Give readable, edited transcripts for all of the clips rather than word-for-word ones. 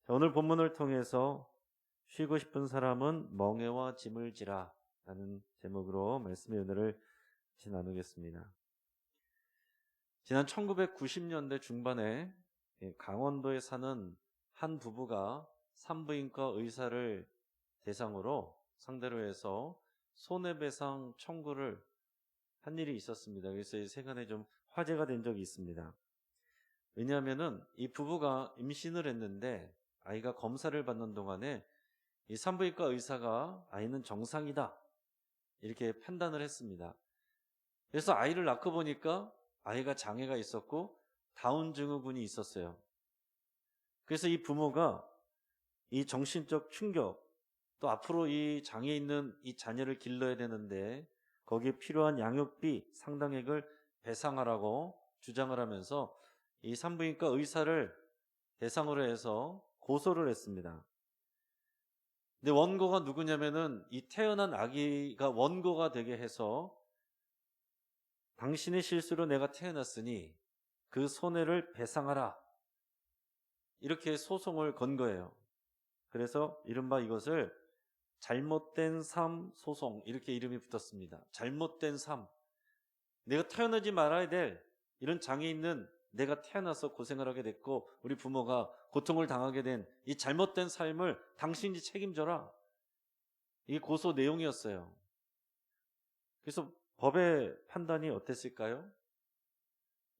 자, 오늘 본문을 통해서 쉬고 싶은 사람은 멍에와 짐을 지라 라는 제목으로 말씀의 은혜를 같이 나누겠습니다. 지난 1990년대 중반에 강원도에 사는 한 부부가 산부인과 의사를 대상으로 상대로 해서 손해배상 청구를 한 일이 있었습니다. 그래서 이 세간에 좀 화제가 된 적이 있습니다. 왜냐하면은 이 부부가 임신을 했는데 아이가 검사를 받는 동안에 이 산부인과 의사가 아이는 정상이다 이렇게 판단을 했습니다. 그래서 아이를 낳고 보니까 아이가 장애가 있었고 다운 증후군이 있었어요. 그래서 이 부모가 이 정신적 충격, 또 앞으로 이 장애 있는 이 자녀를 길러야 되는데 거기에 필요한 양육비 상당액을 배상하라고 주장을 하면서 이 산부인과 의사를 대상으로 해서 고소를 했습니다. 근데 원고가 누구냐면은 이 태어난 아기가 원고가 되게 해서 당신의 실수로 내가 태어났으니 그 손해를 배상하라. 이렇게 소송을 건 거예요. 그래서 이른바 이것을 잘못된 삶 소송 이렇게 이름이 붙었습니다. 잘못된 삶. 내가 태어나지 말아야 될 이런 장애 있는 내가 태어나서 고생을 하게 됐고 우리 부모가 고통을 당하게 된 이 잘못된 삶을 당신이 책임져라. 이게 고소 내용이었어요. 그래서 법의 판단이 어땠을까요?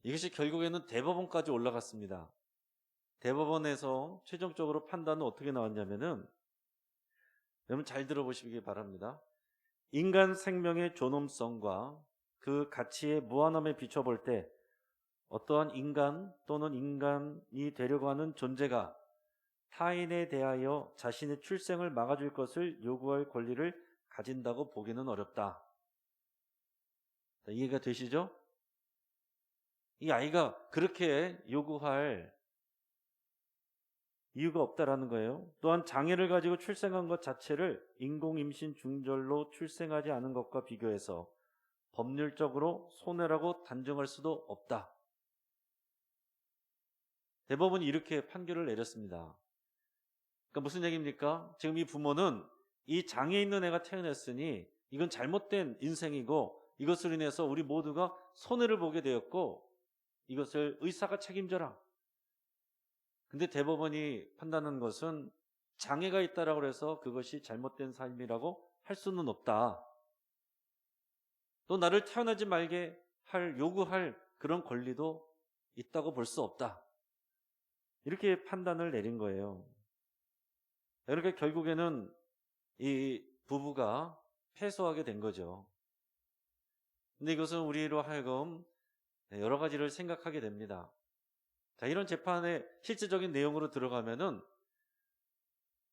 이것이 결국에는 대법원까지 올라갔습니다. 대법원에서 최종적으로 판단은 어떻게 나왔냐면은 여러분 잘 들어보시기 바랍니다. 인간 생명의 존엄성과 그 가치의 무한함에 비춰볼 때 어떠한 인간 또는 인간이 되려고 하는 존재가 타인에 대하여 자신의 출생을 막아줄 것을 요구할 권리를 가진다고 보기는 어렵다. 이해가 되시죠? 이 아이가 그렇게 요구할 이유가 없다라는 거예요. 또한 장애를 가지고 출생한 것 자체를 인공임신 중절로 출생하지 않은 것과 비교해서 법률적으로 손해라고 단정할 수도 없다. 대법원이 이렇게 판결을 내렸습니다. 그러니까 무슨 얘기입니까? 지금 이 부모는 이 장애 있는 애가 태어났으니 이건 잘못된 인생이고 이것으로 인해서 우리 모두가 손해를 보게 되었고 이것을 의사가 책임져라. 근데 대법원이 판단한 것은 장애가 있다라고 해서 그것이 잘못된 삶이라고 할 수는 없다. 또 나를 태어나지 말게 요구할 그런 권리도 있다고 볼 수 없다. 이렇게 판단을 내린 거예요. 그러니까 결국에는 이 부부가 패소하게 된 거죠. 근데 이것은 우리로 하여금 여러 가지를 생각하게 됩니다. 자, 이런 재판의 실질적인 내용으로 들어가면은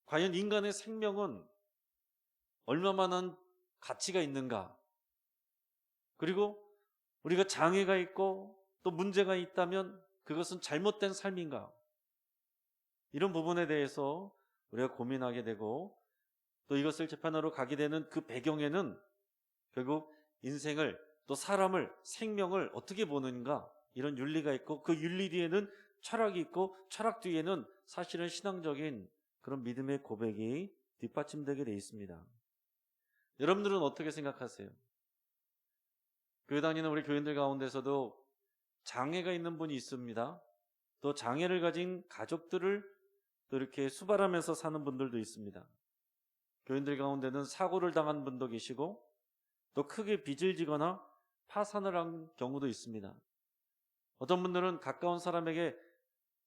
과연 인간의 생명은 얼마만한 가치가 있는가? 그리고 우리가 장애가 있고 또 문제가 있다면 그것은 잘못된 삶인가? 이런 부분에 대해서 우리가 고민하게 되고 또 이것을 재판하러 가게 되는 그 배경에는 결국 인생을 또 사람을 생명을 어떻게 보는가 이런 윤리가 있고 그 윤리 뒤에는 철학이 있고 철학 뒤에는 사실은 신앙적인 그런 믿음의 고백이 뒷받침되게 돼 있습니다. 여러분들은 어떻게 생각하세요? 교회 다니는 우리 교인들 가운데서도 장애가 있는 분이 있습니다. 또 장애를 가진 가족들을 또 이렇게 수발하면서 사는 분들도 있습니다. 교인들 가운데는 사고를 당한 분도 계시고 또 크게 빚을 지거나 파산을 한 경우도 있습니다. 어떤 분들은 가까운 사람에게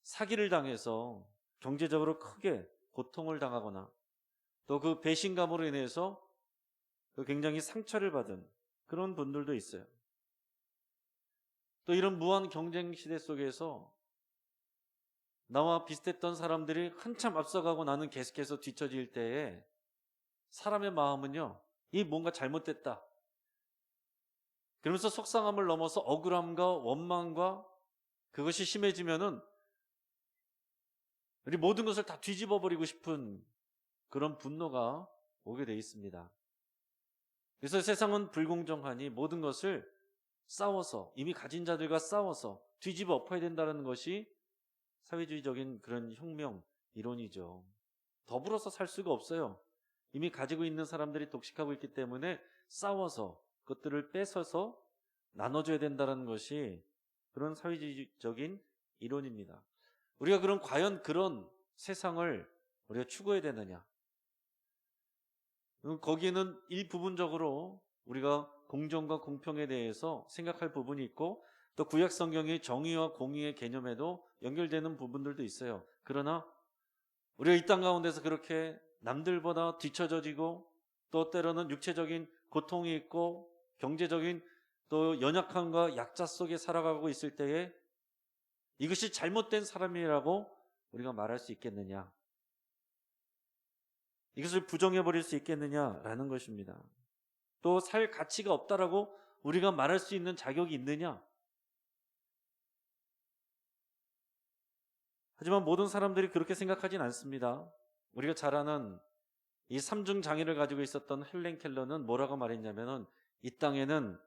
사기를 당해서 경제적으로 크게 고통을 당하거나 또 그 배신감으로 인해서 굉장히 상처를 받은 그런 분들도 있어요. 또 이런 무한 경쟁 시대 속에서 나와 비슷했던 사람들이 한참 앞서가고 나는 계속해서 뒤처질 때에 사람의 마음은요, 이 뭔가 잘못됐다. 그러면서 속상함을 넘어서 억울함과 원망과 그것이 심해지면은 우리 모든 것을 다 뒤집어 버리고 싶은 그런 분노가 오게 돼 있습니다. 그래서 세상은 불공정하니 모든 것을 싸워서 이미 가진 자들과 싸워서 뒤집어 엎어야 된다는 것이 사회주의적인 그런 혁명, 이론이죠. 더불어서 살 수가 없어요. 이미 가지고 있는 사람들이 독식하고 있기 때문에 싸워서 그것들을 뺏어서 나눠줘야 된다는 것이 그런 사회주의적인 이론입니다. 우리가 과연 그런 세상을 우리가 추구해야 되느냐? 거기에는 일부분적으로 우리가 공정과 공평에 대해서 생각할 부분이 있고 또 구약 성경의 정의와 공의의 개념에도 연결되는 부분들도 있어요. 그러나 우리가 이 땅 가운데서 그렇게 남들보다 뒤처져지고 또 때로는 육체적인 고통이 있고 경제적인 또 연약함과 약자 속에 살아가고 있을 때에 이것이 잘못된 사람이라고 우리가 말할 수 있겠느냐? 이것을 부정해버릴 수 있겠느냐라는 것입니다. 또 살 가치가 없다라고 우리가 말할 수 있는 자격이 있느냐? 하지만 모든 사람들이 그렇게 생각하진 않습니다. 우리가 잘 아는 이 삼중 장애를 가지고 있었던 헬렌 켈러는 뭐라고 말했냐면은 이 땅에는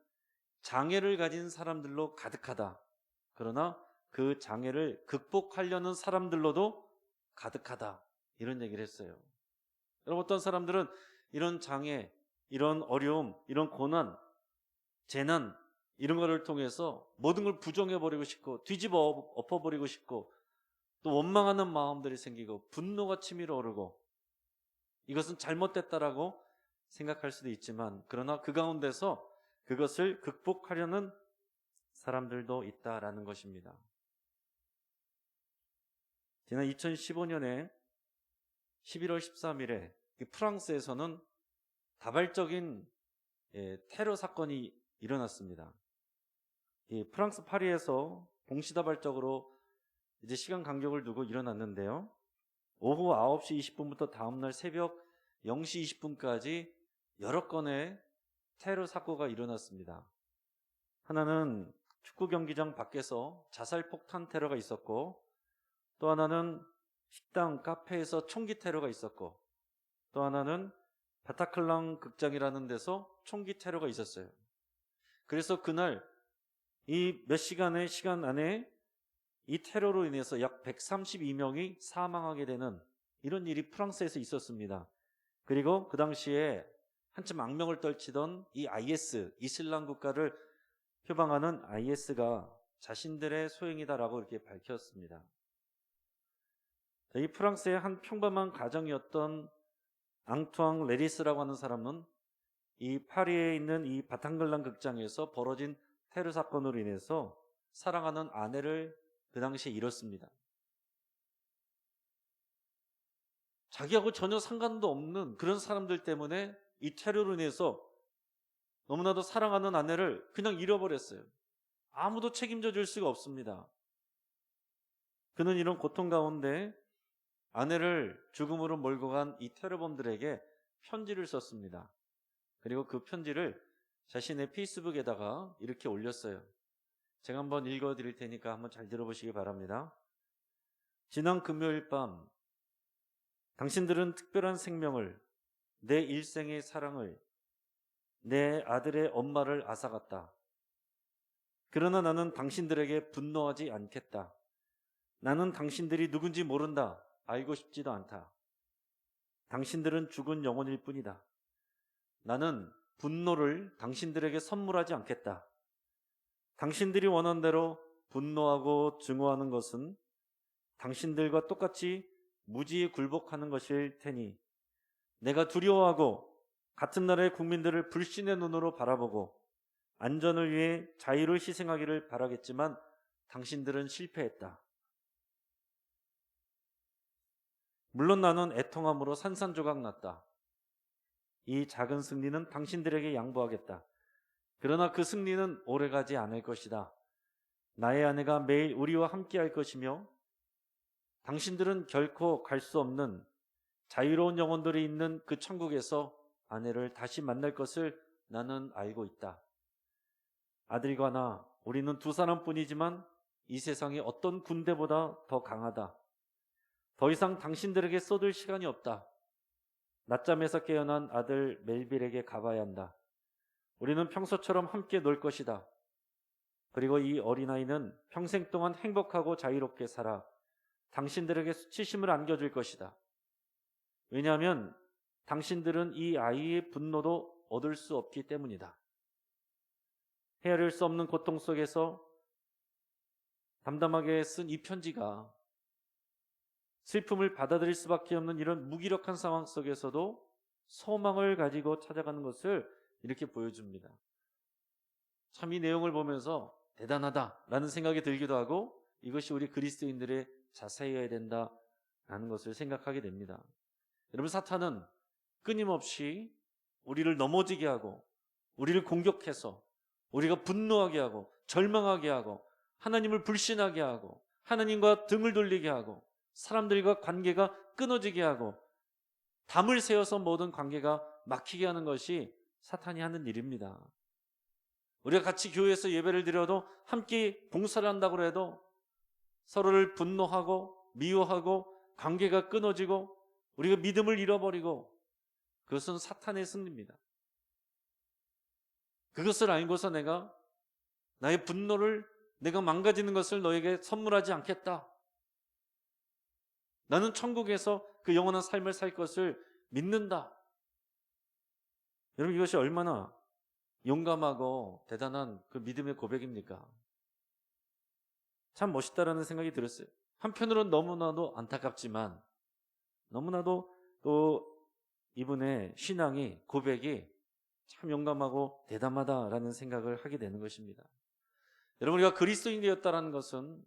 장애를 가진 사람들로 가득하다. 그러나 그 장애를 극복하려는 사람들로도 가득하다. 이런 얘기를 했어요. 여러분, 어떤 사람들은 이런 장애, 이런 어려움, 이런 고난, 재난 이런 거를 통해서 모든 걸 부정해버리고 싶고 뒤집어 엎어버리고 싶고 또 원망하는 마음들이 생기고 분노가 치밀어 오르고 이것은 잘못됐다라고 생각할 수도 있지만 그러나 그 가운데서 그것을 극복하려는 사람들도 있다라는 것입니다. 지난 2015년에 11월 13일에 프랑스에서는 다발적인 테러 사건이 일어났습니다. 프랑스 파리에서 동시다발적으로 이제 시간 간격을 두고 일어났는데요. 오후 9시 20분부터 다음날 새벽 0시 20분까지 여러 건의 테러 사고가 일어났습니다. 하나는 축구 경기장 밖에서 자살 폭탄 테러가 있었고 또 하나는 식당, 카페에서 총기 테러가 있었고 또 하나는 바타클랑 극장이라는 데서 총기 테러가 있었어요. 그래서 그날 이 몇 시간의 시간 안에 이 테러로 인해서 약 132명이 사망하게 되는 이런 일이 프랑스에서 있었습니다. 그리고 그 당시에 한참 악명을 떨치던 이 IS, 이슬람 국가를 표방하는 IS가 자신들의 소행이다라고 이렇게 밝혔습니다. 이 프랑스의 한 평범한 가정이었던 앙투앙 레리스라고 하는 사람은 이 파리에 있는 이 바탕글랑 극장에서 벌어진 테러 사건으로 인해서 사랑하는 아내를 그 당시에 잃었습니다. 자기하고 전혀 상관도 없는 그런 사람들 때문에 이 테러로 인해서 너무나도 사랑하는 아내를 그냥 잃어버렸어요. 아무도 책임져 줄 수가 없습니다. 그는 이런 고통 가운데 아내를 죽음으로 몰고 간 이 테러범들에게 편지를 썼습니다. 그리고 그 편지를 자신의 페이스북에다가 이렇게 올렸어요. 제가 한번 읽어드릴 테니까 한번 잘 들어보시기 바랍니다. 지난 금요일 밤 당신들은 특별한 생명을, 내 일생의 사랑을, 내 아들의 엄마를 앗아갔다. 그러나 나는 당신들에게 분노하지 않겠다. 나는 당신들이 누군지 모른다. 알고 싶지도 않다. 당신들은 죽은 영혼일 뿐이다. 나는 분노를 당신들에게 선물하지 않겠다. 당신들이 원하는 대로 분노하고 증오하는 것은 당신들과 똑같이 무지에 굴복하는 것일 테니 내가 두려워하고 같은 나라의 국민들을 불신의 눈으로 바라보고 안전을 위해 자유를 희생하기를 바라겠지만 당신들은 실패했다. 물론 나는 애통함으로 산산조각 났다. 이 작은 승리는 당신들에게 양보하겠다. 그러나 그 승리는 오래가지 않을 것이다. 나의 아내가 매일 우리와 함께 할 것이며 당신들은 결코 갈 수 없는 자유로운 영혼들이 있는 그 천국에서 아내를 다시 만날 것을 나는 알고 있다. 아들과 나, 우리는 두 사람뿐이지만 이 세상의 어떤 군대보다 더 강하다. 더 이상 당신들에게 쏟을 시간이 없다. 낮잠에서 깨어난 아들 멜빌에게 가봐야 한다. 우리는 평소처럼 함께 놀 것이다. 그리고 이 어린아이는 평생 동안 행복하고 자유롭게 살아 당신들에게 수치심을 안겨줄 것이다. 왜냐하면 당신들은 이 아이의 분노도 얻을 수 없기 때문이다. 헤아릴 수 없는 고통 속에서 담담하게 쓴 이 편지가 슬픔을 받아들일 수밖에 없는 이런 무기력한 상황 속에서도 소망을 가지고 찾아가는 것을 이렇게 보여줍니다. 참 이 내용을 보면서 대단하다라는 생각이 들기도 하고 이것이 우리 그리스도인들의 자세여야 된다라는 것을 생각하게 됩니다. 여러분, 사탄은 끊임없이 우리를 넘어지게 하고 우리를 공격해서 우리가 분노하게 하고 절망하게 하고 하나님을 불신하게 하고 하나님과 등을 돌리게 하고 사람들과 관계가 끊어지게 하고 담을 세워서 모든 관계가 막히게 하는 것이 사탄이 하는 일입니다. 우리가 같이 교회에서 예배를 드려도 함께 봉사를 한다고 해도 서로를 분노하고 미워하고 관계가 끊어지고 우리가 믿음을 잃어버리고 그것은 사탄의 승리입니다. 그것을 알고서 내가 나의 분노를 내가 망가지는 것을 너에게 선물하지 않겠다. 나는 천국에서 그 영원한 삶을 살 것을 믿는다. 여러분, 이것이 얼마나 용감하고 대단한 그 믿음의 고백입니까? 참 멋있다라는 생각이 들었어요. 한편으로는 너무나도 안타깝지만 너무나도 또 이분의 신앙이, 고백이 참 용감하고 대담하다라는 생각을 하게 되는 것입니다. 여러분, 우리가 그리스도인이 되었다는 것은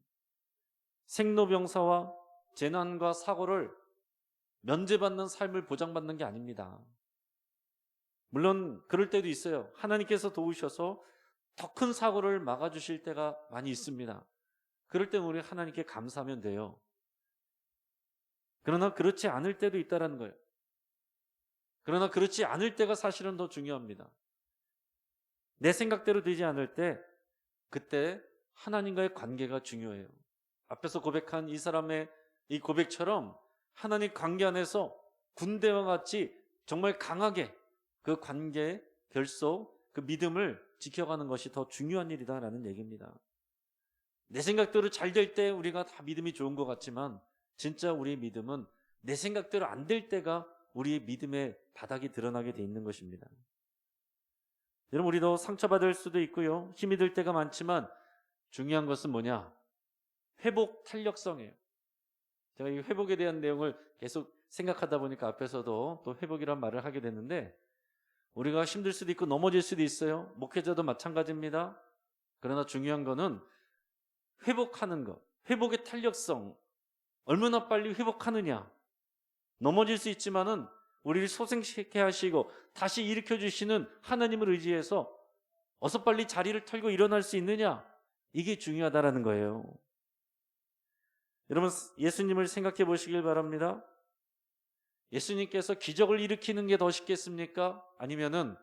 생로병사와 재난과 사고를 면제받는 삶을 보장받는 게 아닙니다. 물론 그럴 때도 있어요. 하나님께서 도우셔서 더 큰 사고를 막아주실 때가 많이 있습니다. 그럴 때는 우리 하나님께 감사하면 돼요. 그러나 그렇지 않을 때도 있다는 거예요. 그러나 그렇지 않을 때가 사실은 더 중요합니다. 내 생각대로 되지 않을 때 그때 하나님과의 관계가 중요해요. 앞에서 고백한 이 사람의 이 고백처럼 하나님 관계 안에서 군대와 같이 정말 강하게 그 관계, 결속, 그 믿음을 지켜가는 것이 더 중요한 일이다라는 얘기입니다. 내 생각대로 잘 될 때 우리가 다 믿음이 좋은 것 같지만 진짜 우리의 믿음은 내 생각대로 안 될 때가 우리의 믿음의 바닥이 드러나게 돼 있는 것입니다. 여러분, 우리도 상처받을 수도 있고요. 힘이 들 때가 많지만 중요한 것은 뭐냐? 회복 탄력성이에요. 제가 이 회복에 대한 내용을 계속 생각하다 보니까 앞에서도 또 회복이란 말을 하게 됐는데 우리가 힘들 수도 있고 넘어질 수도 있어요. 목회자도 마찬가지입니다. 그러나 중요한 거는 회복하는 것, 회복의 탄력성, 얼마나 빨리 회복하느냐. 넘어질 수 있지만은 우리를 소생시켜 하시고 다시 일으켜 주시는 하나님을 의지해서 어서 빨리 자리를 털고 일어날 수 있느냐, 이게 중요하다라는 거예요. 여러분, 예수님을 생각해 보시길 바랍니다. 예수님께서 기적을 일으키는 게 더 쉽겠습니까? 아니면은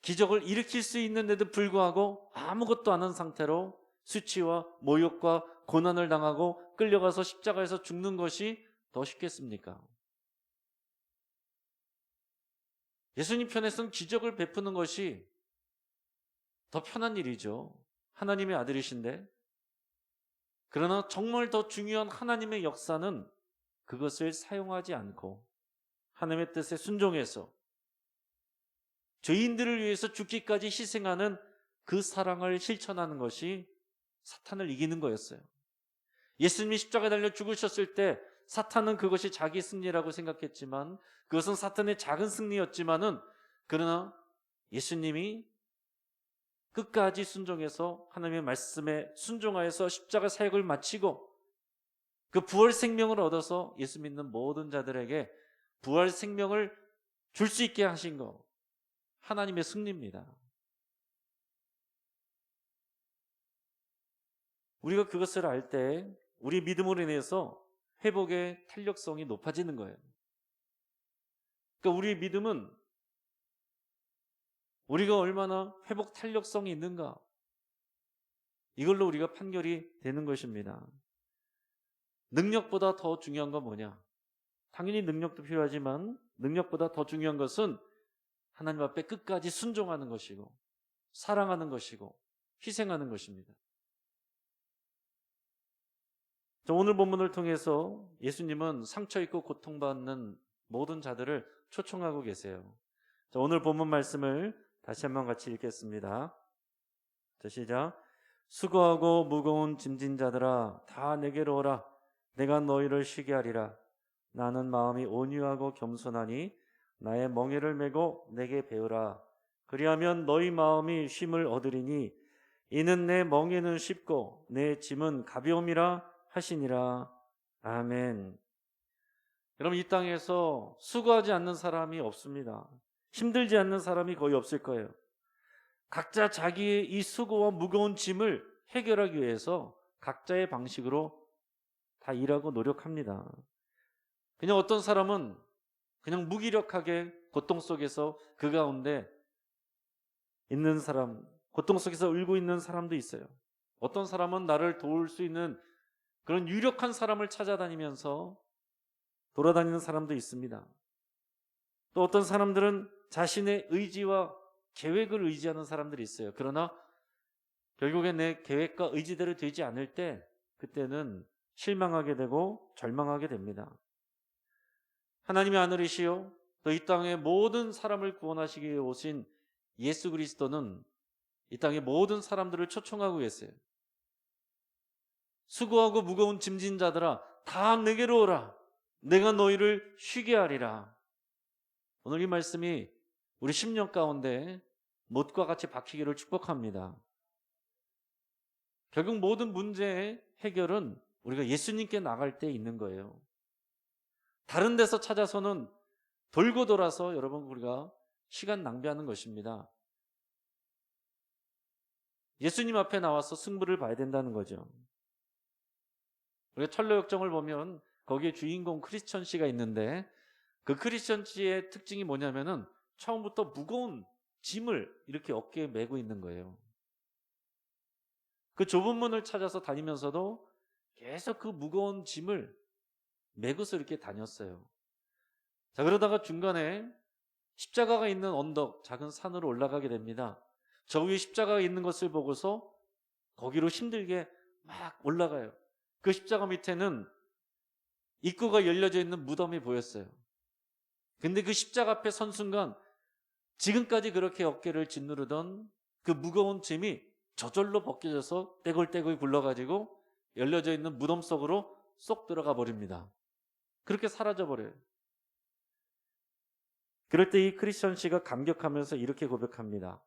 기적을 일으킬 수 있는데도 불구하고 아무것도 안 한 상태로 수치와 모욕과 고난을 당하고 끌려가서 십자가에서 죽는 것이 더 쉽겠습니까? 예수님 편에서는 기적을 베푸는 것이 더 편한 일이죠. 하나님의 아들이신데. 그러나 정말 더 중요한 하나님의 역사는 그것을 사용하지 않고 하나님의 뜻에 순종해서 죄인들을 위해서 죽기까지 희생하는 그 사랑을 실천하는 것이 사탄을 이기는 거였어요. 예수님이 십자가에 달려 죽으셨을 때 사탄은 그것이 자기 승리라고 생각했지만 그것은 사탄의 작은 승리였지만은 그러나 예수님이 끝까지 순종해서 하나님의 말씀에 순종하여서 십자가 사역을 마치고 그 부활 생명을 얻어서 예수 믿는 모든 자들에게 부활 생명을 줄 수 있게 하신 거, 하나님의 승리입니다. 우리가 그것을 알 때 우리 믿음으로 인해서 회복의 탄력성이 높아지는 거예요. 그러니까 우리의 믿음은 우리가 얼마나 회복 탄력성이 있는가, 이걸로 우리가 판결이 되는 것입니다. 능력보다 더 중요한 건 뭐냐? 당연히 능력도 필요하지만 능력보다 더 중요한 것은 하나님 앞에 끝까지 순종하는 것이고 사랑하는 것이고 희생하는 것입니다. 오늘 본문을 통해서 예수님은 상처 입고 고통받는 모든 자들을 초청하고 계세요. 오늘 본문 말씀을 다시 한번 같이 읽겠습니다. 시작. 수고하고 무거운 짐진 자들아 다 내게로 오라. 내가 너희를 쉬게 하리라. 나는 마음이 온유하고 겸손하니 나의 멍에를 메고 내게 배우라. 그리하면 너희 마음이 쉼을 얻으리니 이는 내 멍에는 쉽고 내 짐은 가벼움이라 하시니라. 아멘. 여러분, 이 땅에서 수고하지 않는 사람이 없습니다. 힘들지 않는 사람이 거의 없을 거예요. 각자 자기의 이 수고와 무거운 짐을 해결하기 위해서 각자의 방식으로 다 일하고 노력합니다. 그냥 어떤 사람은 그냥 무기력하게 고통 속에서 그 가운데 있는 사람, 고통 속에서 울고 있는 사람도 있어요. 어떤 사람은 나를 도울 수 있는 그런 유력한 사람을 찾아다니면서 돌아다니는 사람도 있습니다. 또 어떤 사람들은 자신의 의지와 계획을 의지하는 사람들이 있어요. 그러나 결국에 내 계획과 의지대로 되지 않을 때 그때는 실망하게 되고 절망하게 됩니다. 하나님의 아들이시요 또 이 땅의 모든 사람을 구원하시기 위해 오신 예수 그리스도는 이 땅의 모든 사람들을 초청하고 계세요. 수고하고 무거운 짐진 자들아 다 내게로 오라. 내가 너희를 쉬게 하리라. 오늘 이 말씀이 우리 심령 가운데 못과 같이 박히기를 축복합니다. 결국 모든 문제의 해결은 우리가 예수님께 나갈 때 있는 거예요. 다른 데서 찾아서는 돌고 돌아서 여러분 우리가 시간 낭비하는 것입니다. 예수님 앞에 나와서 승부를 봐야 된다는 거죠. 우리가 철로역정을 보면 거기에 주인공 크리스천 씨가 있는데 그 크리스천 씨의 특징이 뭐냐면은 처음부터 무거운 짐을 이렇게 어깨에 메고 있는 거예요. 그 좁은 문을 찾아서 다니면서도 계속 그 무거운 짐을 메고서 이렇게 다녔어요. 자, 그러다가 중간에 십자가가 있는 언덕, 작은 산으로 올라가게 됩니다. 저 위에 십자가가 있는 것을 보고서 거기로 힘들게 막 올라가요. 그 십자가 밑에는 입구가 열려져 있는 무덤이 보였어요. 근데 그 십자가 앞에 선 순간 지금까지 그렇게 어깨를 짓누르던 그 무거운 짐이 저절로 벗겨져서 떼굴떼굴 굴러가지고 열려져 있는 무덤 속으로 쏙 들어가 버립니다. 그렇게 사라져 버려요. 그럴 때 이 크리스천 씨가 감격하면서 이렇게 고백합니다.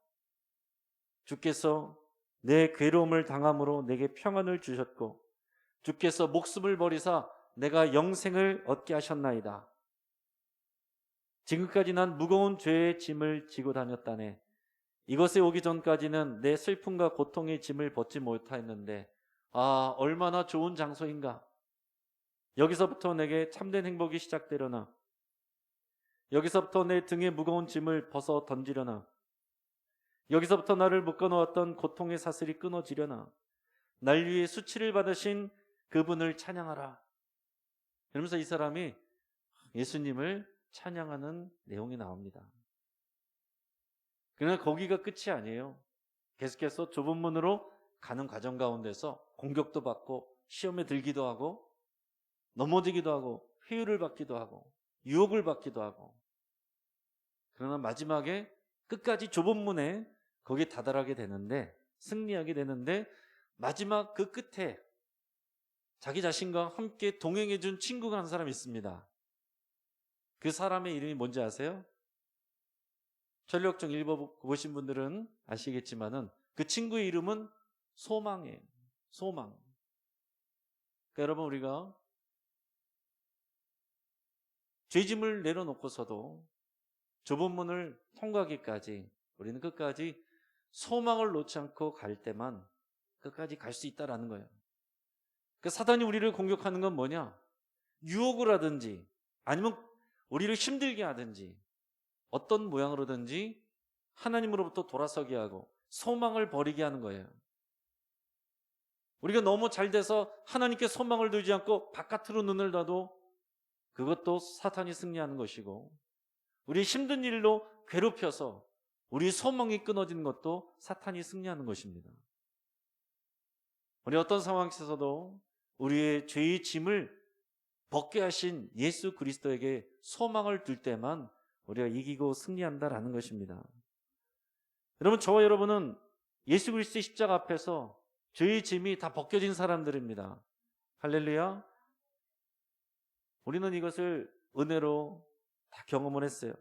주께서 내 괴로움을 당함으로 내게 평안을 주셨고 주께서 목숨을 버리사 내가 영생을 얻게 하셨나이다. 지금까지 난 무거운 죄의 짐을 지고 다녔다네. 이것에 오기 전까지는 내 슬픔과 고통의 짐을 벗지 못하였는데 얼마나 좋은 장소인가. 여기서부터 내게 참된 행복이 시작되려나. 여기서부터 내 등에 무거운 짐을 벗어 던지려나. 여기서부터 나를 묶어놓았던 고통의 사슬이 끊어지려나. 날 위해 수치를 받으신 그분을 찬양하라. 그러면서 이 사람이 예수님을 찬양하는 내용이 나옵니다. 그러나 거기가 끝이 아니에요. 계속해서 좁은 문으로 가는 과정 가운데서 공격도 받고 시험에 들기도 하고 넘어지기도 하고 회유를 받기도 하고 유혹을 받기도 하고, 그러나 마지막에 끝까지 좁은 문에 거기에 다다르게 되는데, 승리하게 되는데, 마지막 그 끝에 자기 자신과 함께 동행해 준 친구가 한 사람이 있습니다. 그 사람의 이름이 뭔지 아세요? 전력정 읽어보신 분들은 아시겠지만은 그 친구의 이름은 소망이에요. 소망. 그러니까 여러분, 우리가 죄짐을 내려놓고서도 좁은 문을 통과하기까지 우리는 끝까지 소망을 놓지 않고 갈 때만 끝까지 갈 수 있다라는 거예요. 그 사단이 우리를 공격하는 건 뭐냐? 유혹을 하든지 아니면 우리를 힘들게 하든지 어떤 모양으로든지 하나님으로부터 돌아서게 하고 소망을 버리게 하는 거예요. 우리가 너무 잘 돼서 하나님께 소망을 두지 않고 바깥으로 눈을 놔도 그것도 사탄이 승리하는 것이고, 우리 힘든 일로 괴롭혀서 우리 소망이 끊어지는 것도 사탄이 승리하는 것입니다. 우리 어떤 상황에서도 우리의 죄의 짐을 벗게 하신 예수 그리스도에게 소망을 둘 때만 우리가 이기고 승리한다라는 것입니다. 여러분, 저와 여러분은 예수 그리스도의 십자가 앞에서 죄의 짐이 다 벗겨진 사람들입니다. 할렐루야. 우리는 이것을 은혜로 다 경험을 했어요.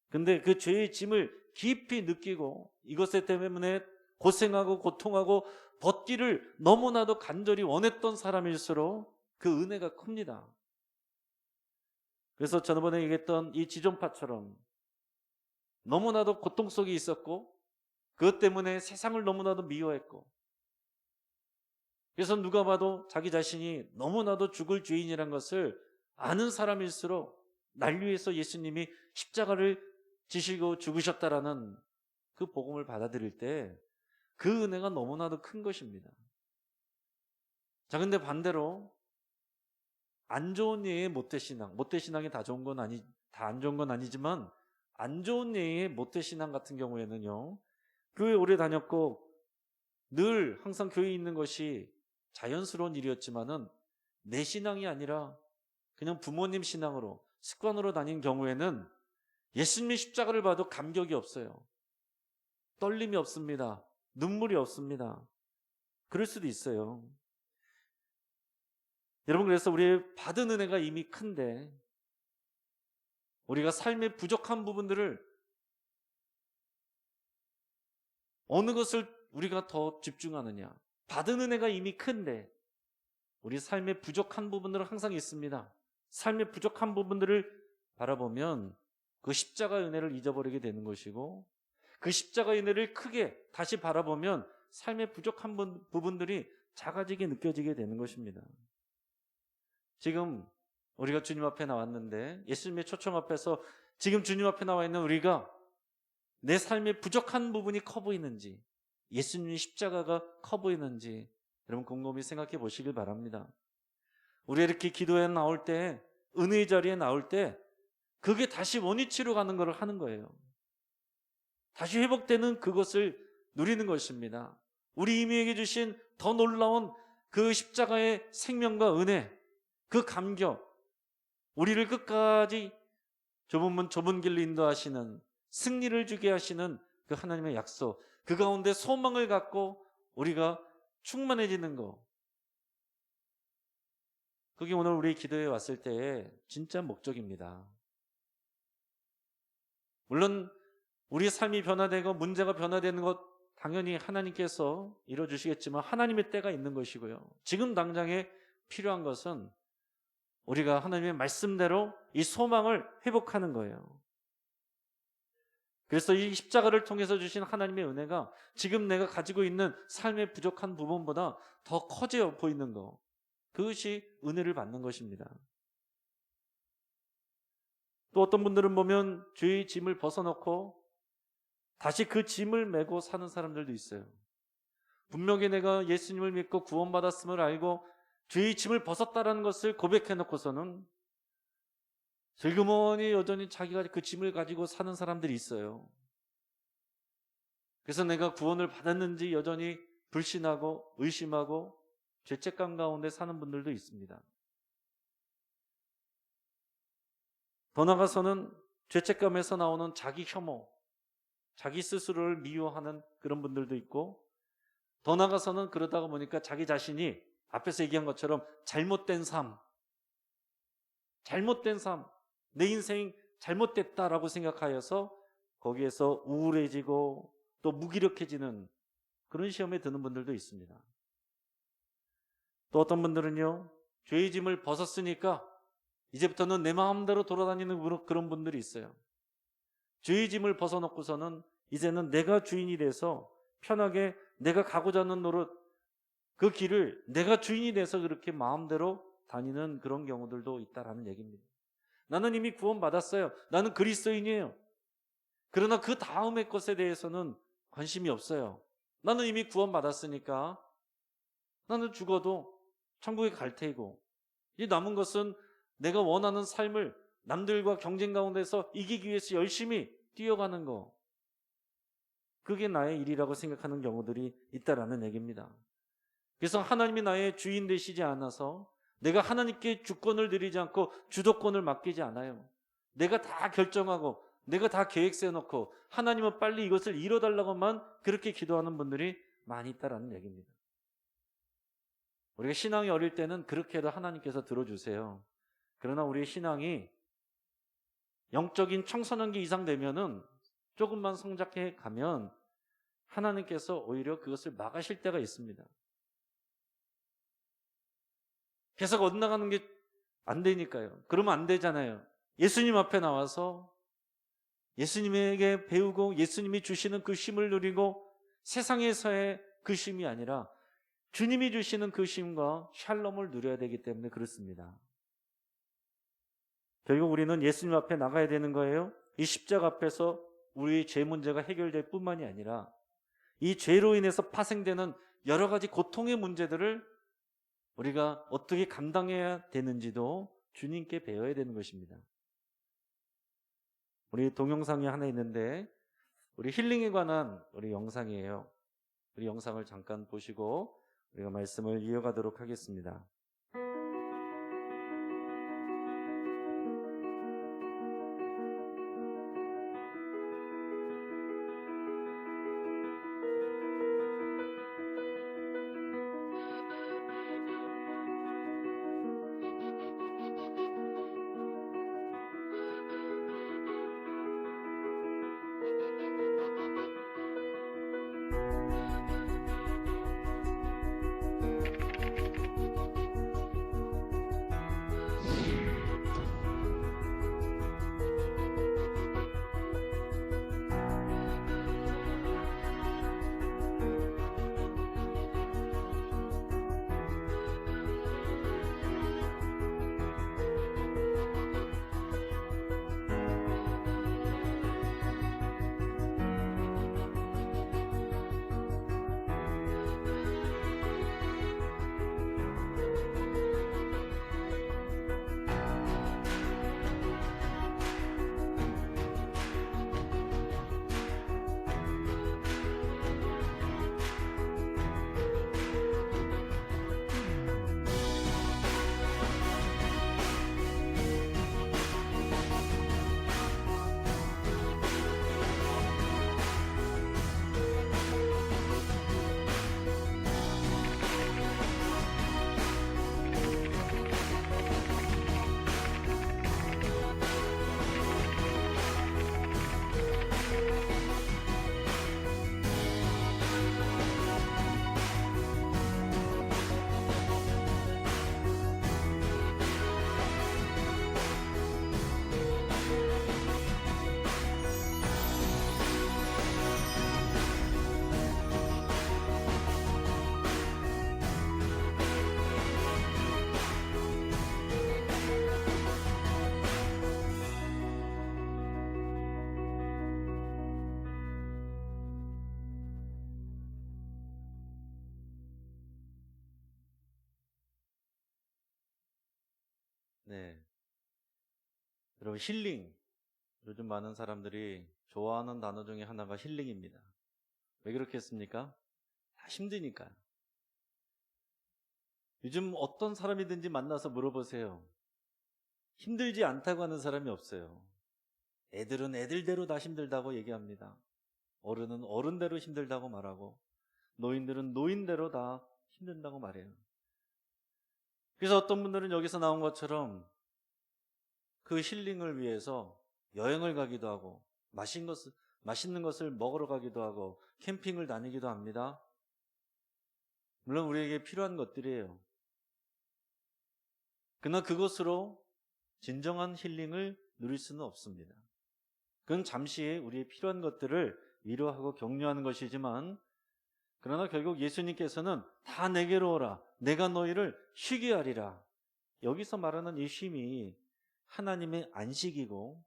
근데 그 죄의 짐을 깊이 느끼고 이것에 때문에 고생하고 고통하고 벗기를 너무나도 간절히 원했던 사람일수록 그 은혜가 큽니다. 그래서 저번에 얘기했던 이 지존파처럼 너무나도 고통 속에 있었고 그것 때문에 세상을 너무나도 미워했고, 그래서 누가 봐도 자기 자신이 너무나도 죽을 죄인이란 것을 아는 사람일수록 날 위해서 예수님이 십자가를 지시고 죽으셨다라는 그 복음을 받아들일 때 그 은혜가 너무나도 큰 것입니다. 자, 근데 반대로 안 좋은 예의 모태신앙, 모태신앙이 다 좋은 건 다 안 좋은 건 아니지만 안 좋은 예의 모태신앙 같은 경우에는요, 교회 오래 다녔고 늘 항상 교회에 있는 것이 자연스러운 일이었지만은 내 신앙이 아니라 그냥 부모님 신앙으로 습관으로 다닌 경우에는 예수님의 십자가를 봐도 감격이 없어요. 떨림이 없습니다. 눈물이 없습니다. 그럴 수도 있어요. 여러분, 그래서 우리의 받은 은혜가 이미 큰데 우리가 삶의 부족한 부분들을 어느 것을 우리가 더 집중하느냐. 받은 은혜가 이미 큰데 우리 삶의 부족한 부분들은 항상 있습니다. 삶의 부족한 부분들을 바라보면 그 십자가의 은혜를 잊어버리게 되는 것이고, 그 십자가의 은혜를 크게 다시 바라보면 삶의 부족한 부분들이 작아지게 느껴지게 되는 것입니다. 지금 우리가 주님 앞에 나왔는데, 예수님의 초청 앞에서 지금 주님 앞에 나와 있는 우리가 내 삶의 부족한 부분이 커 보이는지, 예수님의 십자가가 커 보이는지 여러분 곰곰이 생각해 보시길 바랍니다. 우리 이렇게 기도에 나올 때, 은혜의 자리에 나올 때 그게 다시 원위치로 가는 것을 하는 거예요. 다시 회복되는 그것을 누리는 것입니다. 우리 이미에게 주신 더 놀라운 그 십자가의 생명과 은혜, 그 감격, 우리를 끝까지 좁은 문 좁은 길로 인도하시는, 승리를 주게 하시는 그 하나님의 약속, 그 가운데 소망을 갖고 우리가 충만해지는 것, 그게 오늘 우리 기도에 왔을 때의 진짜 목적입니다. 물론 우리 삶이 변화되고 문제가 변화되는 것 당연히 하나님께서 이루어주시겠지만 하나님의 때가 있는 것이고요. 지금 당장에 필요한 것은 우리가 하나님의 말씀대로 이 소망을 회복하는 거예요. 그래서 이 십자가를 통해서 주신 하나님의 은혜가 지금 내가 가지고 있는 삶의 부족한 부분보다 더 커져 보이는 것, 그것이 은혜를 받는 것입니다. 또 어떤 분들은 보면 죄의 짐을 벗어놓고 다시 그 짐을 메고 사는 사람들도 있어요. 분명히 내가 예수님을 믿고 구원받았음을 알고 죄의 짐을 벗었다라는 것을 고백해놓고서는 슬그머니 여전히 자기가 그 짐을 가지고 사는 사람들이 있어요. 그래서 내가 구원을 받았는지 여전히 불신하고 의심하고 죄책감 가운데 사는 분들도 있습니다. 더 나아가서는 죄책감에서 나오는 자기 혐오, 자기 스스로를 미워하는 그런 분들도 있고, 더 나아가서는 그러다가 보니까 자기 자신이 앞에서 얘기한 것처럼 잘못된 삶, 내 인생이 잘못됐다라고 생각하여서 거기에서 우울해지고 또 무기력해지는 그런 시험에 드는 분들도 있습니다. 또 어떤 분들은요, 죄의 짐을 벗었으니까 이제부터는 내 마음대로 돌아다니는 그런 분들이 있어요. 죄의 짐을 벗어놓고서는 이제는 내가 주인이 돼서 편하게 내가 가고자 하는 노릇, 그 길을 내가 주인이 돼서 그렇게 마음대로 다니는 그런 경우들도 있다라는 얘기입니다. 나는 이미 구원받았어요. 나는 그리스도인이에요. 그러나 그 다음의 것에 대해서는 관심이 없어요. 나는 이미 구원받았으니까 나는 죽어도 천국에 갈 테이고, 이 남은 것은 내가 원하는 삶을 남들과 경쟁 가운데서 이기기 위해서 열심히 뛰어가는 거, 그게 나의 일이라고 생각하는 경우들이 있다라는 얘기입니다. 그래서 하나님이 나의 주인 되시지 않아서 내가 하나님께 주권을 드리지 않고 주도권을 맡기지 않아요. 내가 다 결정하고 내가 다 계획 세워놓고 하나님은 빨리 이것을 이뤄달라고만 그렇게 기도하는 분들이 많이 있다라는 얘기입니다. 우리가 신앙이 어릴 때는 그렇게 해도 하나님께서 들어주세요. 그러나 우리의 신앙이 영적인 청소년기 이상 되면은 조금만 성장해 가면 하나님께서 오히려 그것을 막으실 때가 있습니다. 계속 엇나가는 게 안 되니까요. 그러면 안 되잖아요. 예수님 앞에 나와서 예수님에게 배우고 예수님이 주시는 그 쉼을 누리고 세상에서의 그 쉼이 아니라 주님이 주시는 그 쉼과 샬롬을 누려야 되기 때문에 그렇습니다. 결국 우리는 예수님 앞에 나가야 되는 거예요. 이 십자가 앞에서 우리의 죄 문제가 해결될 뿐만이 아니라 이 죄로 인해서 파생되는 여러 가지 고통의 문제들을 우리가 어떻게 감당해야 되는지도 주님께 배워야 되는 것입니다. 우리 동영상이 하나 있는데 우리 힐링에 관한 우리 영상이에요. 우리 영상을 잠깐 보시고 우리가 말씀을 이어가도록 하겠습니다. 네. 여러분, 힐링. 요즘 많은 사람들이 좋아하는 단어 중에 하나가 힐링입니다. 왜 그렇겠습니까? 다 힘드니까요. 요즘 어떤 사람이든지 만나서 물어보세요. 힘들지 않다고 하는 사람이 없어요. 애들은 애들대로 다 힘들다고 얘기합니다. 어른은 어른대로 힘들다고 말하고 노인들은 노인대로 다 힘든다고 말해요. 그래서 어떤 분들은 여기서 나온 것처럼 그 힐링을 위해서 여행을 가기도 하고 맛있는 것을 먹으러 가기도 하고 캠핑을 다니기도 합니다. 물론 우리에게 필요한 것들이에요. 그러나 그것으로 진정한 힐링을 누릴 수는 없습니다. 그건 잠시 우리의 필요한 것들을 위로하고 격려하는 것이지만 그러나 결국 예수님께서는 다 내게로 오라 내가 너희를 쉬게 하리라. 여기서 말하는 이 쉼이 하나님의 안식이고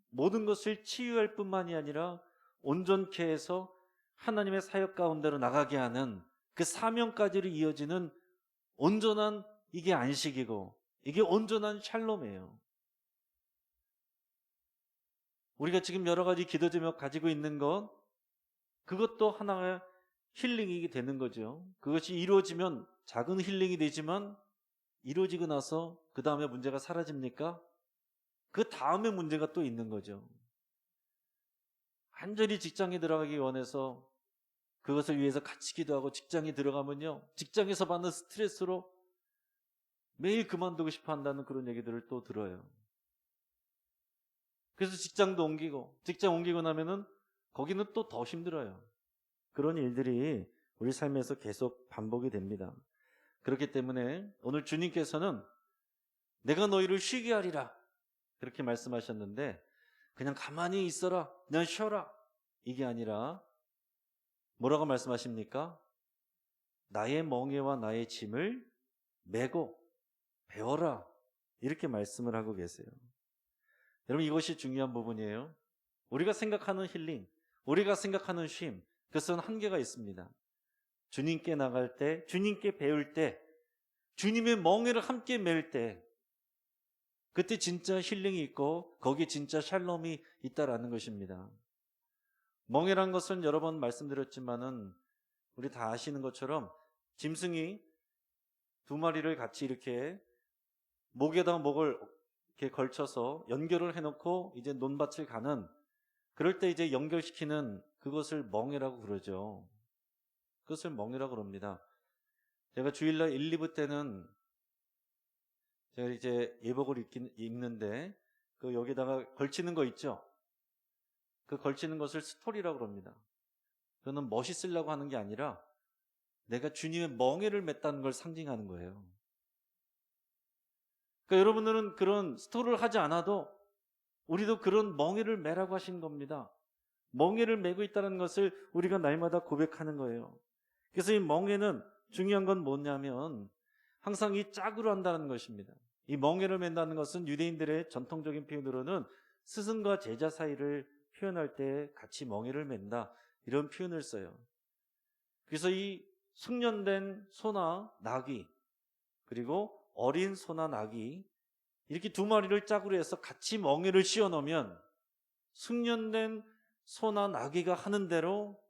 모든 것을 치유할 뿐만이 아니라 온전케 해서 하나님의 사역 가운데로 나가게 하는 그 사명까지로 이어지는 온전한 이게 안식이고 이게 온전한 샬롬이에요. 우리가 지금 여러 가지 기도 제목 가지고 있는 것 그것도 하나의 힐링이 되는 거죠. 그것이 이루어지면 작은 힐링이 되지만 이루어지고 나서 그 다음에 문제가 사라집니까? 그 다음에 문제가 또 있는 거죠. 완전히 직장에 들어가기 원해서 그것을 위해서 같이 기도하고 직장에 들어가면요, 직장에서 받는 스트레스로 매일 그만두고 싶어 한다는 그런 얘기들을 또 들어요. 그래서 직장도 옮기고, 직장 옮기고 나면은 거기는 또 더 힘들어요. 그런 일들이 우리 삶에서 계속 반복이 됩니다. 그렇기 때문에 오늘 주님께서는 내가 너희를 쉬게 하리라 그렇게 말씀하셨는데, 그냥 가만히 있어라, 그냥 쉬어라, 이게 아니라 뭐라고 말씀하십니까? 나의 멍에와 나의 짐을 메고 배워라, 이렇게 말씀을 하고 계세요. 여러분, 이것이 중요한 부분이에요. 우리가 생각하는 힐링, 우리가 생각하는 쉼, 그것은 한계가 있습니다. 주님께 나갈 때, 주님께 배울 때, 주님의 멍에를 함께 맬 때, 그때 진짜 힐링이 있고 거기에 진짜 샬롬이 있다라는 것입니다. 멍에란 것은 여러 번 말씀드렸지만은 우리 다 아시는 것처럼 짐승이 두 마리를 같이 이렇게 목에다 목을 이렇게 걸쳐서 연결을 해놓고 이제 논밭을 가는, 그럴 때 이제 연결시키는 그것을 멍에라고 그러죠. 그것을 멍에라고 그럽니다. 제가 주일날 1, 2부 때는 제가 이제 예복을 입는데 그 여기다가 걸치는 거 있죠? 그 걸치는 것을 스토리라고 그럽니다. 그거는 멋있으려고 하는 게 아니라 내가 주님의 멍에를 맸다는 걸 상징하는 거예요. 그러니까 여러분들은 그런 스토리를 하지 않아도 우리도 그런 멍에를 매라고 하신 겁니다. 멍에를 메고 있다는 것을 우리가 날마다 고백하는 거예요. 그래서 이 멍에는 중요한 건 뭐냐면 항상 이 짝으로 한다는 것입니다. 이 멍에를 맨다는 것은 유대인들의 전통적인 표현으로는 스승과 제자 사이를 표현할 때 같이 멍에를 맨다, 이런 표현을 써요. 그래서 이 숙련된 소나 나귀, 그리고 어린 소나 나귀, 이렇게 두 마리를 짝으로 해서 같이 멍에를 씌워 놓으면 숙련된 소나 나귀가 하는 대로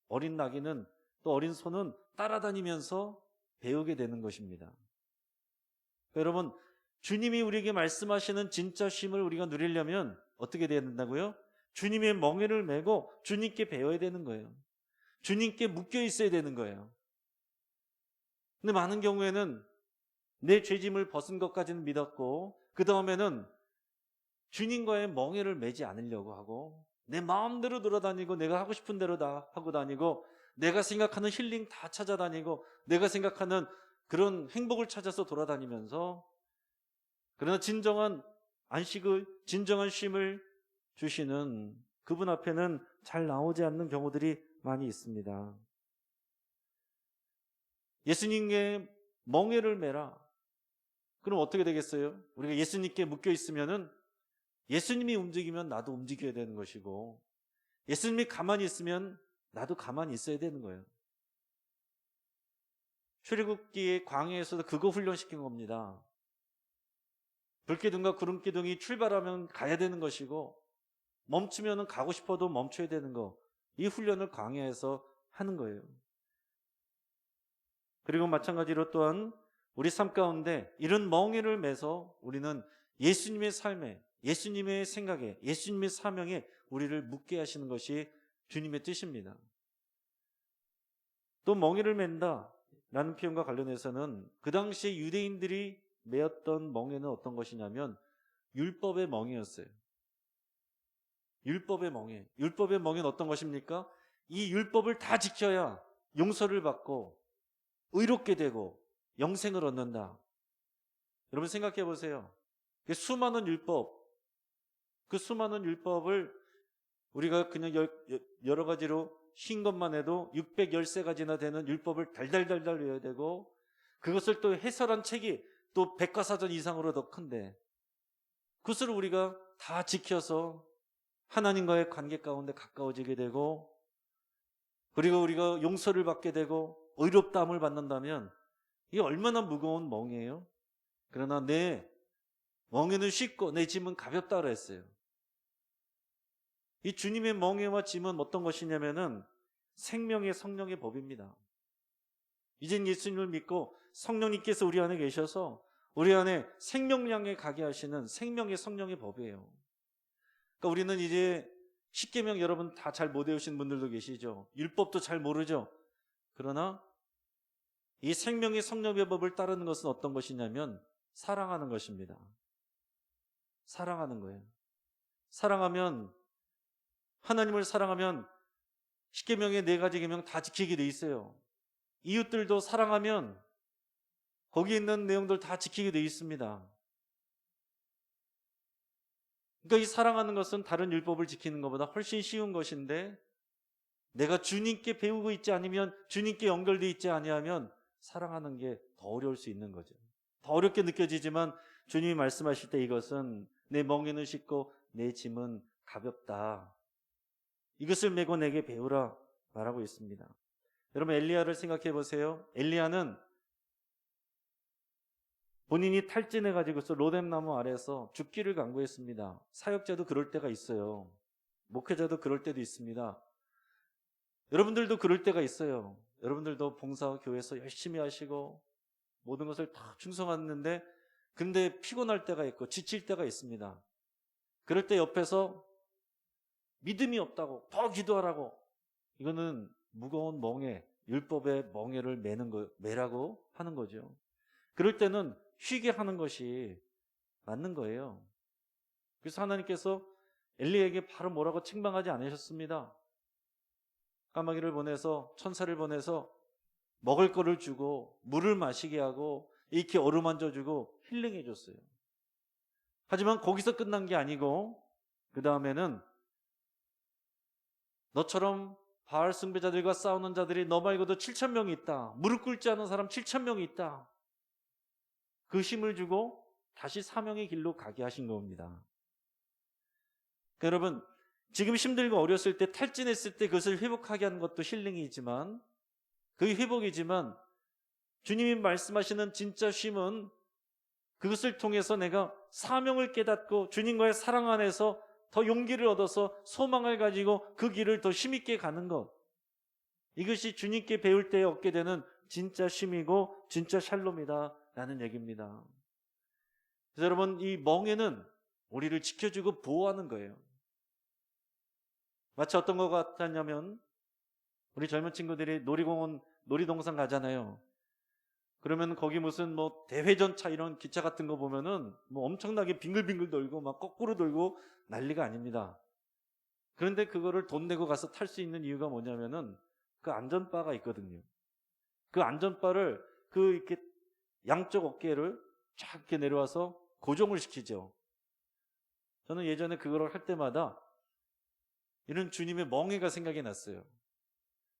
어린 나귀는, 또 어린 소는 따라다니면서 배우게 되는 것입니다. 여러분, 주님이 우리에게 말씀하시는 진짜 쉼을 우리가 누리려면 어떻게 돼야 된다고요? 주님의 멍에를 메고 주님께 배워야 되는 거예요. 주님께 묶여 있어야 되는 거예요. 근데 많은 경우에는 내 죄짐을 벗은 것까지는 믿었고 그 다음에는 주님과의 멍에를 매지 않으려고 하고 내 마음대로 돌아다니고 내가 하고 싶은 대로 다 하고 다니고 내가 생각하는 힐링 다 찾아다니고 내가 생각하는 그런 행복을 찾아서 돌아다니면서, 그러나 진정한 안식을, 진정한 쉼을 주시는 그분 앞에는 잘 나오지 않는 경우들이 많이 있습니다. 예수님께 멍에를 매라. 그럼 어떻게 되겠어요? 우리가 예수님께 묶여 있으면은 예수님이 움직이면 나도 움직여야 되는 것이고, 예수님이 가만히 있으면 나도 가만히 있어야 되는 거예요. 출애굽기의 광야에서도 그거 훈련시킨 겁니다. 불기둥과 구름기둥이 출발하면 가야 되는 것이고 멈추면 가고 싶어도 멈춰야 되는 거, 이 훈련을 광야에서 하는 거예요. 그리고 마찬가지로 또한 우리 삶 가운데 이런 멍에를 매서 우리는 예수님의 삶에, 예수님의 생각에, 예수님의 사명에 우리를 묻게 하시는 것이 주님의 뜻입니다. 또 멍에를 맨다 라는 표현과 관련해서는 그 당시에 유대인들이 매었던 멍에는 어떤 것이냐면 율법의 멍에였어요. 율법의 멍에. 율법의 멍에는 어떤 것입니까? 이 율법을 다 지켜야 용서를 받고 의롭게 되고 영생을 얻는다. 여러분 생각해 보세요. 그 수많은 율법, 그 수많은 율법을 우리가 그냥 여러 가지로 쉰 것만 해도 613가지나 되는 율법을 달달달달 외워야 되고, 그것을 또 해설한 책이 또 백과사전 이상으로 더 큰데, 그것을 우리가 다 지켜서 하나님과의 관계 가운데 가까워지게 되고, 그리고 우리가 용서를 받게 되고 의롭다함을 받는다면 이게 얼마나 무거운 멍이에요. 그러나 내 멍에는 쉽고 내 짐은 가볍다 그랬어요. 이 주님의 멍에와 짐은 어떤 것이냐면은 생명의 성령의 법입니다. 이젠 예수님을 믿고 성령님께서 우리 안에 계셔서 우리 안에 생명량에 가게 하시는 생명의 성령의 법이에요. 그러니까 우리는 이제 십계명 여러분 다 잘 못 외우신 분들도 계시죠. 율법도 잘 모르죠. 그러나 이 생명의 성령의 법을 따르는 것은 어떤 것이냐면 사랑하는 것입니다. 사랑하는 거예요. 사랑하면, 하나님을 사랑하면 십계명의 4가지 계명 다 지키게 돼 있어요. 이웃들도 사랑하면 거기 있는 내용들 다 지키게 돼 있습니다. 그러니까 이 사랑하는 것은 다른 율법을 지키는 것보다 훨씬 쉬운 것인데, 내가 주님께 배우고 있지 않으면, 주님께 연결되어 있지 아니하면 사랑하는 게 더 어려울 수 있는 거죠. 더 어렵게 느껴지지만 주님이 말씀하실 때 이것은 내 멍에는 쉽고 내 짐은 가볍다. 이것을 메고 내게 배우라 말하고 있습니다. 여러분, 엘리야를 생각해 보세요. 엘리야는 본인이 탈진해가지고서 로뎀나무 아래에서 죽기를 간구했습니다. 사역자도 그럴 때가 있어요. 목회자도 그럴 때도 있습니다. 여러분들도 그럴 때가 있어요. 여러분들도 봉사 교회에서 열심히 하시고 모든 것을 다 충성하는데 근데 피곤할 때가 있고 지칠 때가 있습니다. 그럴 때 옆에서 믿음이 없다고 더 기도하라고, 이거는 무거운 멍에, 율법의 멍에를 매라고 하는 거죠. 그럴 때는 쉬게 하는 것이 맞는 거예요. 그래서 하나님께서 엘리에게 바로 뭐라고 책망하지 않으셨습니다. 까마귀를 보내서, 천사를 보내서 먹을 거를 주고 물을 마시게 하고 이렇게 어루만져 주고 힐링해 줬어요. 하지만 거기서 끝난 게 아니고 그 다음에는 너처럼 바알 숭배자들과 싸우는 자들이 너 말고도 7,000명이 있다. 무릎 꿇지 않은 사람 7,000명이 있다. 그 힘을 주고 다시 사명의 길로 가게 하신 겁니다. 그러니까 여러분, 지금 힘들고 어렸을 때 탈진했을 때 그것을 회복하게 하는 것도 힐링이지만, 그게 회복이지만, 주님이 말씀하시는 진짜 쉼은 그것을 통해서 내가 사명을 깨닫고 주님과의 사랑 안에서 더 용기를 얻어서 소망을 가지고 그 길을 더 힘있게 가는 것, 이것이 주님께 배울 때 얻게 되는 진짜 쉼이고 진짜 샬롬이다 라는 얘기입니다. 그래서 여러분, 이 멍에는 우리를 지켜주고 보호하는 거예요. 마치 어떤 것 같았냐면, 우리 젊은 친구들이 놀이동산 가잖아요. 그러면 거기 무슨 뭐 대회전차 이런 기차 같은 거 보면은 뭐 엄청나게 빙글빙글 돌고 막 거꾸로 돌고 난리가 아닙니다. 그런데 그거를 돈 내고 가서 탈 수 있는 이유가 뭐냐면은 그 안전바가 있거든요. 그 안전바를 그 이렇게 양쪽 어깨를 쫙 이렇게 내려와서 고정을 시키죠. 저는 예전에 그거를 할 때마다 이런 주님의 멍에가 생각이 났어요.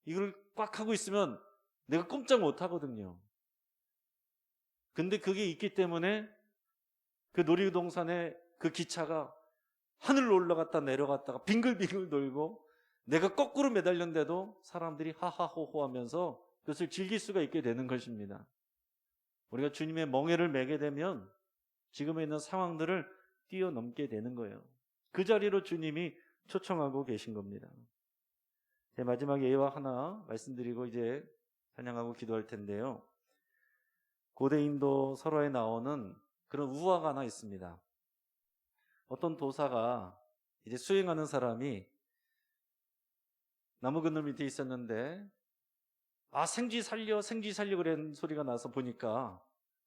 이걸 꽉 하고 있으면 내가 꼼짝 못 하거든요. 근데 그게 있기 때문에 그 놀이동산에 그 기차가 하늘로 올라갔다 내려갔다가 빙글빙글 돌고 내가 거꾸로 매달렸는데도 사람들이 하하호호 하면서 그것을 즐길 수가 있게 되는 것입니다. 우리가 주님의 멍에를 매게 되면 지금에 있는 상황들을 뛰어넘게 되는 거예요. 그 자리로 주님이 초청하고 계신 겁니다. 제 마지막 예화 하나 말씀드리고 이제 찬양하고 기도할 텐데요. 고대 인도 설화에 나오는 그런 우화가 하나 있습니다. 어떤 도사가 이제 수행하는 사람이 나무 그늘 밑에 있었는데 생쥐 살려 그런 소리가 나서 보니까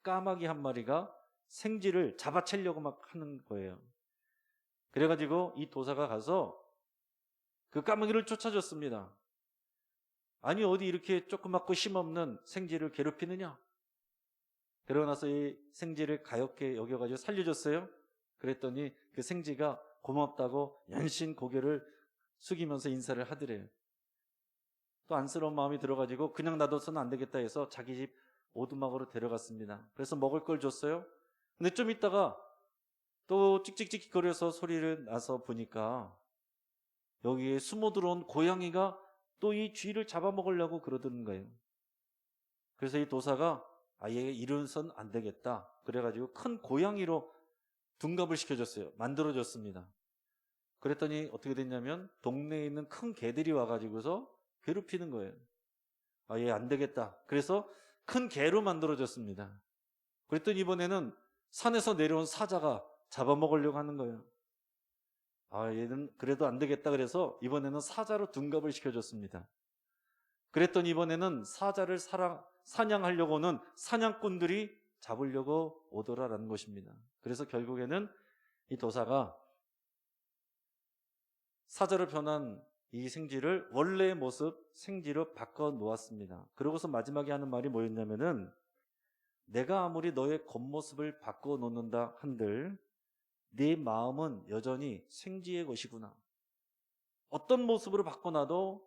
까마귀 한 마리가 생쥐를 잡아채려고 막 하는 거예요. 그래가지고 이 도사가 가서 그 까마귀를 쫓아줬습니다. 아니 어디 이렇게 조그맣고 힘없는 생쥐를 괴롭히느냐? 그러고 나서 이 생쥐를 가엾게 여겨가지고 살려줬어요. 그랬더니 그 생쥐가 고맙다고 연신 고개를 숙이면서 인사를 하더래요. 또 안쓰러운 마음이 들어가지고 그냥 놔둬서는 안 되겠다 해서 자기 집 오두막으로 데려갔습니다. 그래서 먹을 걸 줬어요. 근데 좀 있다가 또 찍찍찍 거려서 소리를 나서 보니까 여기에 숨어 들어온 고양이가 또 이 쥐를 잡아먹으려고 그러던 거예요. 그래서 이 도사가 얘 이러선 안 되겠다. 그래가지고 큰 고양이로 둔갑을 시켜줬어요. 만들어줬습니다. 그랬더니 어떻게 됐냐면 동네에 있는 큰 개들이 와가지고서 괴롭히는 거예요. 아, 얘 안 되겠다. 그래서 큰 개로 만들어졌습니다. 그랬더니 이번에는 산에서 내려온 사자가 잡아먹으려고 하는 거예요. 아, 얘는 그래도 안 되겠다. 그래서 이번에는 사자로 둔갑을 시켜줬습니다. 그랬더니 이번에는 사자를 사냥하려고는 사냥꾼들이 잡으려고 오더라라는 것입니다. 그래서 결국에는 이 도사가 사자로 변한 이 생쥐를 원래의 모습 생쥐로 바꿔 놓았습니다. 그러고서 마지막에 하는 말이 뭐였냐면은, 내가 아무리 너의 겉모습을 바꿔 놓는다 한들 네 마음은 여전히 생쥐의 것이구나. 어떤 모습으로 바꿔놔도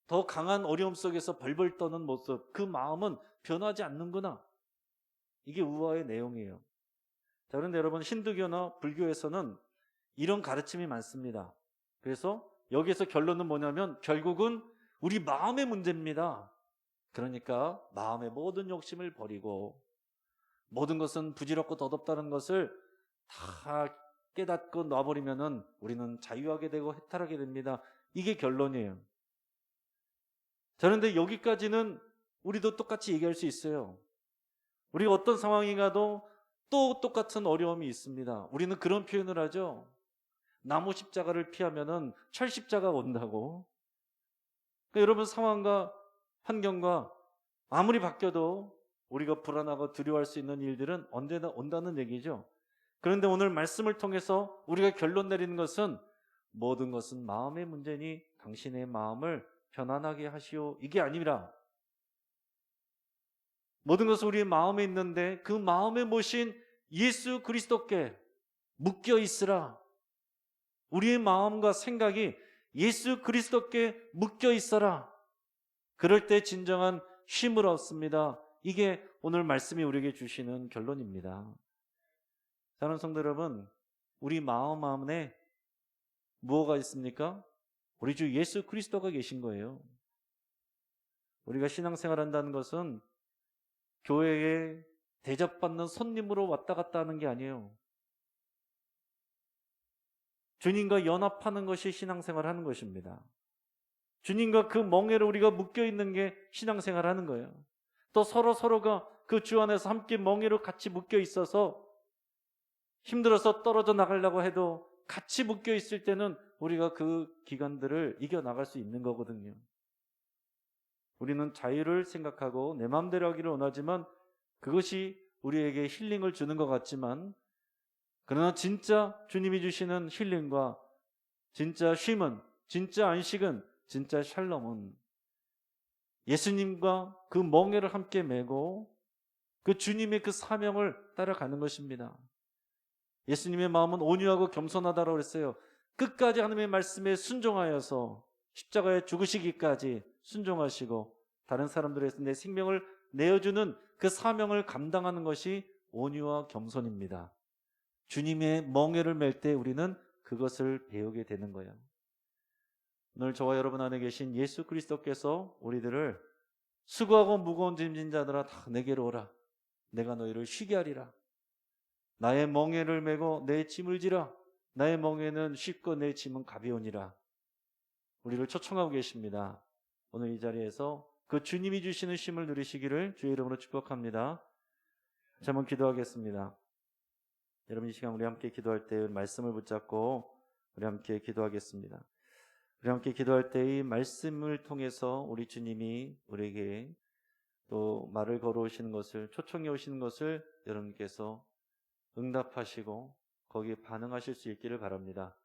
더 강한 어려움 속에서 벌벌 떠는 모습, 그 마음은 변하지 않는구나. 이게 우화의 내용이에요. 자, 그런데 여러분, 힌두교나 불교에서는 이런 가르침이 많습니다. 그래서 여기에서 결론은 뭐냐면 결국은 우리 마음의 문제입니다. 그러니까 마음의 모든 욕심을 버리고 모든 것은 부질없고 덧없다는 것을 다 깨닫고 놔버리면은 우리는 자유하게 되고 해탈하게 됩니다. 이게 결론이에요. 자, 그런데 여기까지는 우리도 똑같이 얘기할 수 있어요. 우리가 어떤 상황이 가도 또 똑같은 어려움이 있습니다. 우리는 그런 표현을 하죠. 나무 십자가를 피하면은 철 십자가가 온다고. 그러니까 여러분, 상황과 환경과 아무리 바뀌어도 우리가 불안하고 두려워할 수 있는 일들은 언제나 온다는 얘기죠. 그런데 오늘 말씀을 통해서 우리가 결론 내리는 것은 모든 것은 마음의 문제니 당신의 마음을 편안하게 하시오. 이게 아니라 모든 것은 우리의 마음에 있는데 그 마음에 모신 예수 그리스도께 묶여 있으라. 우리의 마음과 생각이 예수 그리스도께 묶여 있어라. 그럴 때 진정한 쉼을 얻습니다. 이게 오늘 말씀이 우리에게 주시는 결론입니다. 사랑하는 성도 여러분, 우리 마음 안에 무엇가 있습니까? 우리 주 예수 그리스도가 계신 거예요. 우리가 신앙생활 한다는 것은 교회에 대접받는 손님으로 왔다 갔다 하는 게 아니에요. 주님과 연합하는 것이 신앙생활 하는 것입니다. 주님과 그 멍에로 우리가 묶여있는 게 신앙생활 하는 거예요. 또 서로가 그 주 안에서 함께 멍에로 같이 묶여 있어서 힘들어서 떨어져 나가려고 해도 같이 묶여 있을 때는 우리가 그 기간들을 이겨나갈 수 있는 거거든요. 우리는 자유를 생각하고 내 마음대로 하기를 원하지만 그것이 우리에게 힐링을 주는 것 같지만, 그러나 진짜 주님이 주시는 힐링과 진짜 쉼은, 진짜 안식은, 진짜 샬롬은 예수님과 그 멍에를 함께 메고 그 주님의 그 사명을 따라가는 것입니다. 예수님의 마음은 온유하고 겸손하다고 그랬어요. 끝까지 하나님의 말씀에 순종하여서 십자가에 죽으시기까지 순종하시고 다른 사람들에 대해서 내 생명을 내어주는 그 사명을 감당하는 것이 온유와 겸손입니다. 주님의 멍에를 맬 때 우리는 그것을 배우게 되는 거예요. 오늘 저와 여러분 안에 계신 예수 그리스도께서 우리들을 수고하고 무거운 짐진 자들아 다 내게로 오라. 내가 너희를 쉬게 하리라. 나의 멍에를 메고 내 짐을 지라. 나의 멍에는 쉽고 내 짐은 가벼우니라. 우리를 초청하고 계십니다. 오늘 이 자리에서 그 주님이 주시는 쉼을 누리시기를 주의 이름으로 축복합니다. 다시 한번 기도하겠습니다. 여러분, 이 시간 우리 함께 기도할 때 말씀을 붙잡고 우리 함께 기도하겠습니다. 우리 함께 기도할 때 이 말씀을 통해서 우리 주님이 우리에게 또 말을 걸어오시는 것을, 초청해 오시는 것을 여러분께서 응답하시고 거기에 반응하실 수 있기를 바랍니다.